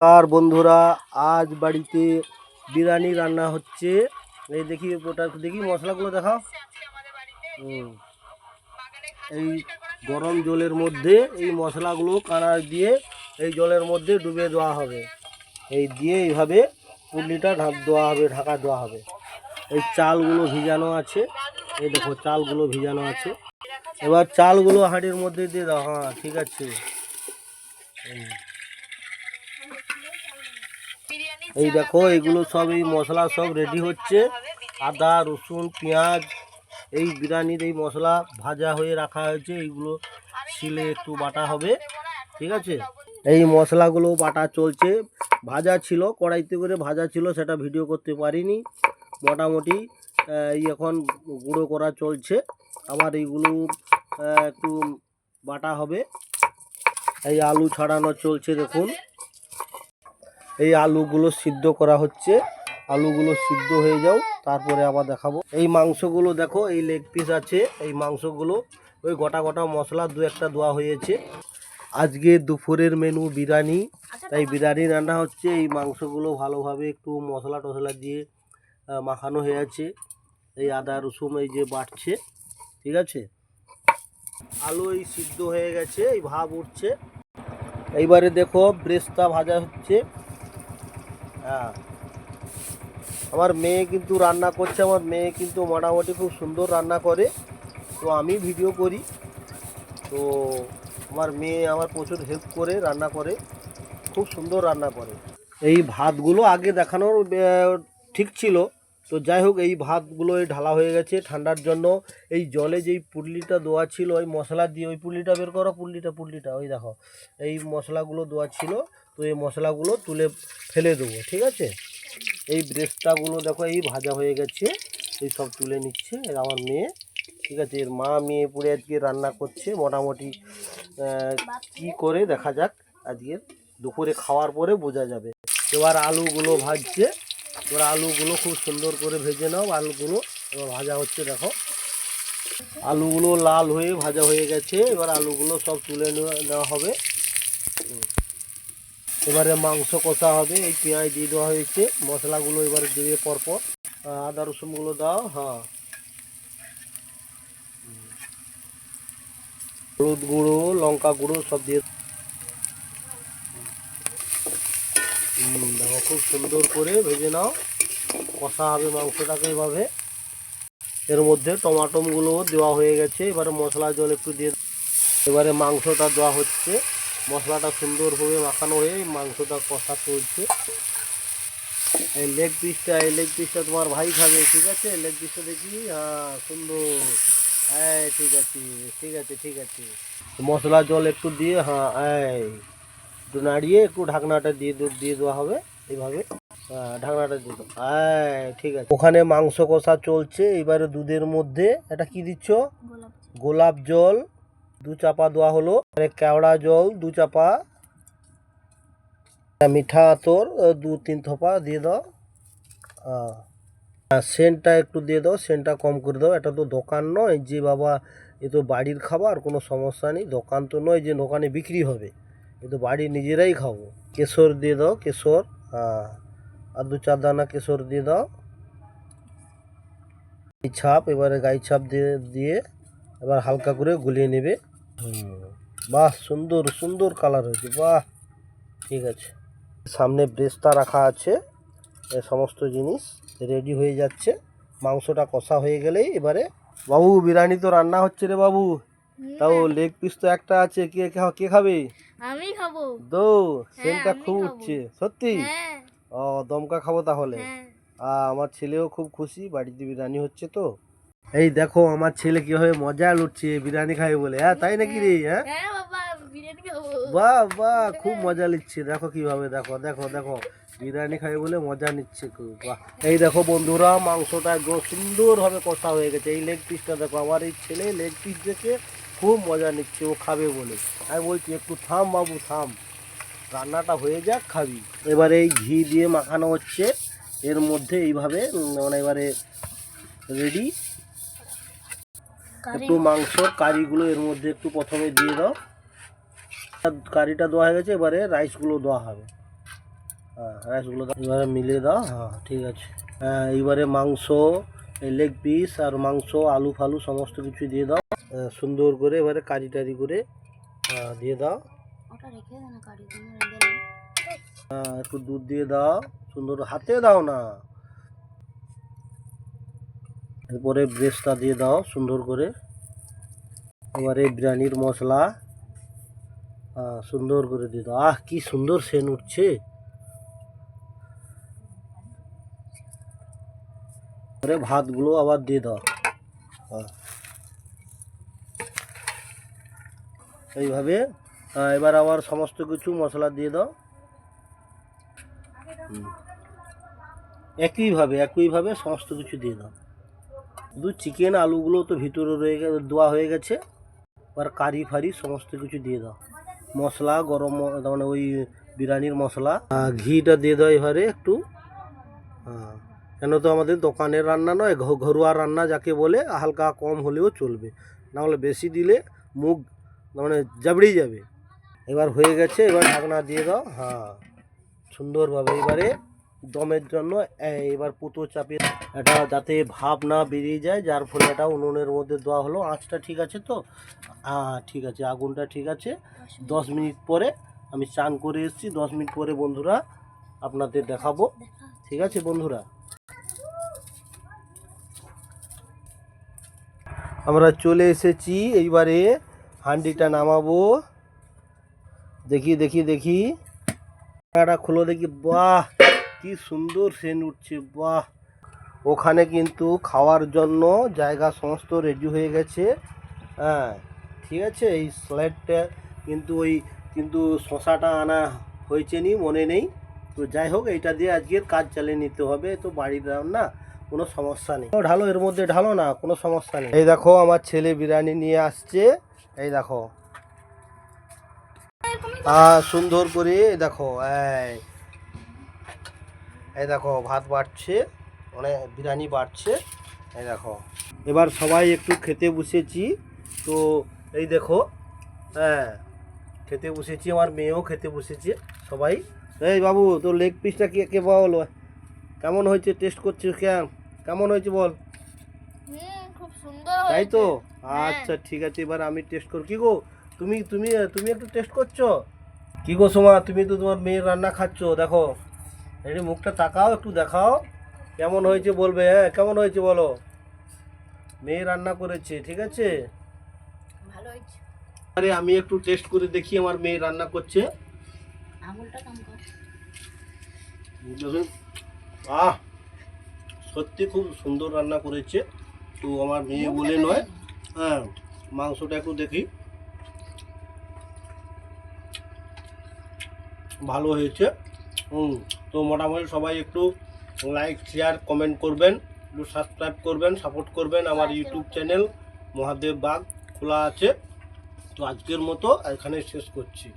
আর বন্ধুরা, আজ বাড়িতে বিরিয়ানি রান্না হচ্ছে। এই দেখি ওটা দেখি, মশলাগুলো দেখাও। এই গরম জলের মধ্যে এই মশলাগুলো কানার দিয়ে এই জলের মধ্যে ডুবে দেওয়া হবে। এই দিয়ে এইভাবে পুটলিটা দেওয়া হবে, ঢাকা দেওয়া হবে। এই চালগুলো ভিজানো আছে, এই দেখো চালগুলো ভিজানো আছে। এবার চালগুলো হাঁড়ির মধ্যে দিয়ে দাও। হ্যাঁ, ঠিক আছে। এই দেখো এইগুলো সব, এই মশলা সব রেডি হচ্ছে। আদা, রসুন, পেঁয়াজ, এই বিরিয়ানির এই মশলা ভাজা হয়ে রাখা হয়েছে। এইগুলো শিলে একটু বাটা হবে, ঠিক আছে। এই মশলাগুলো বাটা চলছে। ভাজা ছিল, কড়াইতে করে ভাজা ছিল, সেটা ভিডিও করতে পারিনি। মোটামুটি এই এখন গুঁড়ো করা চলছে। আবার এইগুলো একটু বাটা হবে। এই আলু ছাড়ানো চলছে, দেখুন। এই আলুগুলো সিদ্ধ করা হচ্ছে। আলুগুলো সিদ্ধ হয়ে যাও, তারপরে আবার দেখাবো। এই মাংসগুলো দেখো, এই লেগ পিস আছে। এই মাংসগুলো ওই গোটা গোটা মশলা দু একটা দেওয়া হয়েছে। আজকে দুপুরের মেনু বিরিয়ানি, তাই বিরিয়ানি রান্না হচ্ছে। এই মাংসগুলো ভালোভাবে একটু মশলা টশলা দিয়ে মাখানো হয়ে আছে। এই আদা রসুন এই যে বাটছে, ঠিক আছে। আলু এই সিদ্ধ হয়ে গেছে, এই ভাব উঠছে। এইবারে দেখো ব্রেস্তা ভাজা হচ্ছে। হ্যাঁ, আমার মেয়ে কিন্তু রান্না করছে। আমার মেয়ে কিন্তু মোটামুটি খুব সুন্দর রান্না করে। তো আমি ভিডিও করি, তো আমার মেয়ে আমার প্রচুর হেল্প করে, রান্না করে, খুব সুন্দর রান্না করে। এই ভাতগুলো আগে দেখানোর ঠিক ছিল, তো যাই হোক, এই ভাতগুলো এই ঢালা হয়ে গেছে ঠান্ডার জন্য। এই জলে যেই পুটলিটা দেওয়া ছিল ওই মশলা দিয়ে, ওই পুটলিটা বের করো, পুটলিটা ওই দেখো, এই মশলাগুলো দেওয়া ছিল। তো এই মশলাগুলো তুলে ফেলে দেবো, ঠিক আছে। এই ব্রেস্তাগুলো দেখো এই ভাজা হয়ে গেছে, এই সব তুলে নিচ্ছে আমার মেয়ে, ঠিক আছে। এর মা মেয়ে পুরে আজকে রান্না করছে। মোটামুটি কি করে দেখা যাক, আজকের দুপুরে খাওয়ার পরে বোঝা যাবে। এবার আলুগুলো ভাজছে। এবার আলুগুলো খুব সুন্দর করে ভেজে নাও। আলুগুলো এবার ভাজা হচ্ছে, দেখো আলুগুলো লাল হয়ে ভাজা হয়ে গেছে। এবার আলুগুলো সব তুলে নেওয়া হবে। এবারে মাংস কষা হবে। এই পেঁয়াজ দিয়ে দেওয়া হয়েছে, মশলাগুলো এবারে দিয়ে পরপর আদা রসুনগুলো দাও। হ্যাঁ, হলুদ গুঁড়ো, লঙ্কা গুঁড়ো সব দিয়ে দেখো খুব সুন্দর করে ভেজে নাও। কষা হবে মাংসটাকে এভাবে। এর মধ্যে টমাটোগুলো দেওয়া হয়ে গেছে। এবারে মশলা জল একটু দিয়ে, এবারে মাংসটা দেওয়া হচ্ছে। মশলাটা সুন্দরভাবে মাখানো হয়ে মাংসটা কষা চলছে। এই লেগ পিসটা তোমার ভাই খাবে, ঠিক আছে। লেগ পিসটা দেখি, হ্যাঁ সুন্দর। হ্যাঁ, ঠিক আছে, ঠিক আছে, ঠিক আছে। মশলা জল একটু দিয়ে, হ্যাঁ এই একটু নাড়িয়ে একটু ঢাকনাটা দিয়ে দিয়ে দেওয়া হবে এইভাবে। হ্যাঁ, ঢাকনাটা দিয়ে দাও। হ্যাঁ, ঠিক আছে। ওখানে মাংস কষা চলছে। এবারে দুধের মধ্যে এটা কি দিচ্ছ? গোলাপ জল 2 চাপা দেওয়া হলো। কেওড়া জল 2 চাপা। মিঠা আতর 2-3 থোপা দিয়ে দাও। সেন্টটা একটু দিয়ে দাও, সেন্টটা কম করে দাও। এটা তো দোকান নয় যে বাবা, এ তো বাড়ির খাবার, কোনো সমস্যা নেই। দোকান তো নয় যে দোকানে বিক্রি হবে, এ তো বাড়ি নিজেরাই খাবো। কেশর দিয়ে দাও, কেশর। হ্যাঁ, আর 2-4 দানা কেশর দিয়ে দাও। গাই ছাপ, এবারে গাই ছাপ দিয়ে দিয়ে এবার হালকা করে গুলিয়ে নেবে। বাহ, সুন্দর সুন্দর কালার হয়েছে, বাহ, ঠিক আছে। সামনে ব্রেস্তা রাখা আছে, সমস্ত জিনিস রেডি হয়ে যাচ্ছে। মাংসটা কষা হয়ে গেলেই এবারে, বাবু বিরিয়ানি তো রান্না হচ্ছে রে বাবু। তাও লেগ পিস তো একটা আছে, কে খাবে? আমি খাবো। দো, সেন্টটা খুব উঠছে সত্যি। ও, দমকা খাবো তাহলে। আমার ছেলেও খুব খুশি, বাড়িতে বিরিয়ানি হচ্ছে তো। এই দেখো আমার ছেলে কিভাবে মজা লুটছে বিরিয়ানি খাবে বলে। হ্যাঁ, তাই নাকি রে? হ্যাঁ, বাহ বাহ, খুব মজা নিচ্ছে। দেখো কিভাবে, দেখো দেখো দেখো, বিরিয়ানি খাবে বলে মজা নিচ্ছে খুব। বাহ, এই দেখো বন্ধুরা, মাংসটা একদম সুন্দরভাবে কষা হয়ে গেছে। এই লেগ পিসটা দেখো, আমার এই ছেলে লেগ পিস দেখে খুব মজা নিচ্ছে, ও খাবে বলে। আমি বলছি একটু থাম বাবু, থাম, রান্নাটা হয়ে যাক, খাবি। এবারে এই ঘি দিয়ে মাখানো হচ্ছে এর মধ্যে এইভাবে, মানে এবারে রেডি। একটু মাংসর কারিগুলো এর মধ্যে একটু প্রথমে দিয়ে দাও। কারিটা দেওয়া হয়ে গেছে, এবারে রাইসগুলো দেওয়া হবে। হ্যাঁ রাইসগুলো দাও, এবারে মিলিয়ে দাও। হ্যাঁ ঠিক আছে। হ্যাঁ এইবারে মাংস, এই লেগ পিস আর মাংস, আলু ফালু সমস্ত কিছু দিয়ে দাও সুন্দর করে। এবারে কারি টারি করে দিয়ে দাও। একটু দুধ দিয়ে দাও, সুন্দর হাতে দাও না। এরপরে ব্রেস্টটা দিয়ে দাও সুন্দর করে। এবারে বিরিয়ানির মশলা সুন্দর করে দিয়ে দাও। কি সুন্দর সেন্ট উঠছে। এবারে ভাতগুলো আবার দিয়ে দাও। এইভাবে এবার আবার সমস্ত কিছু মশলা দিয়ে দাও একইভাবে সমস্ত কিছু দিয়ে দাও। শুধু চিকেন আলুগুলো তো ভিতরে রয়ে গেছে, দেওয়া হয়ে গেছে। এবার কারি ফারি সমস্ত কিছু দিয়ে দাও, মশলা গরম মানে ওই বিরিয়ানির মশলা, ঘিটা দিয়ে দাও এবারে একটু। কেন তো আমাদের দোকানের রান্না নয়, ঘরোয়া রান্না যাকে বলে, হালকা কম হলেও চলবে, না হলে বেশি দিলে মুখ মানে জাবড়ে যাবে। এবার হয়ে গেছে, এবার ঢাকনা দিয়ে দাও। সুন্দরভাবে এবারে দমের জন্য এবার পুতো চাপিয়ে এটা যাতে ভাপ না বেরিয়ে যায়, যার ফলে এটা উনুনের মধ্যে দেওয়া হলো। আঁচটা ঠিক আছে তো? ঠিক আছে, আগুনটা ঠিক আছে। 10 মিনিট পরে আমি চান করে এসেছি, 10 মিনিট পরে বন্ধুরা আপনাদের দেখাবো। ঠিক আছে বন্ধুরা, আমরা চলে এসেছি। এইবারে হান্ডিটা নামাবো। দেখি এটা খুলো দেখি। বাহ কি সুন্দর সেন্ট উঠছে, বাহ। ওখানে কিন্তু খাওয়ার জন্য জায়গা সমস্ত রেডি হয়ে গেছে। ঠিক আছে। এই স্লাইডটা কিন্তু শশাটা আনা হয়েছে নি মনে নেই, তো যাই হোক এইটা দিয়ে আজকের কাজ চালিয়ে নিতে হবে। তো বাড়ির রান্না, কোনো সমস্যা নেই। ঢালো, এর মধ্যে ঢালো না, কোনো সমস্যা নেই। এই দেখো আমার ছেলে বিরিয়ানি নিয়ে আসছে, এই দেখো সুন্দর করে। দেখো এই দেখো ভাত বাড়ছে, অনেক বিরিয়ানি বাড়ছে, এই দেখো। এবার সবাই একটু খেতে বসেছি। তো এই দেখো খেতে বসেছি, আমার মেয়েও খেতে বসেছে, সবাই। এই বাবু, তোর লেগ পিসটা কে বলো কেমন হয়েছে? টেস্ট করছিস কেমন হয়েছে বল। খুব সুন্দর, তাই তো? আচ্ছা ঠিক আছে, এবার আমি টেস্ট করি। কি গো তুমি তুমি তুমি একটু টেস্ট করছো? কি গো সোমা, তুমি তো তোমার মেয়ের রান্না খাচ্ছ, দেখো একটু মুখটা তাকাও, একটু দেখাও কেমন হয়েছে বলবে। কেমন হয়েছে বলো। মেয়ে রান্না করেছে, ঠিক আছে, ভালো হয়েছে। আরে আমি একটু টেস্ট করে দেখি আমার মেয়ে রান্না করছে। আঙুলটা কাম কর। সত্যি খুব সুন্দর রান্না করেছে। তো আমার মেয়ে বলে নয়। মাংসটা একটু দেখি, ভালো হয়েছে। তো মোটামুটি সবাই একটু লাইক শেয়ার কমেন্ট করবেন, একটু সাবস্ক্রাইব করবেন, সাপোর্ট করবেন। আমার ইউটিউব চ্যানেল মহাদেব বাগ খোলা আছে। তো আজকের মতো এখানে শেষ করছি।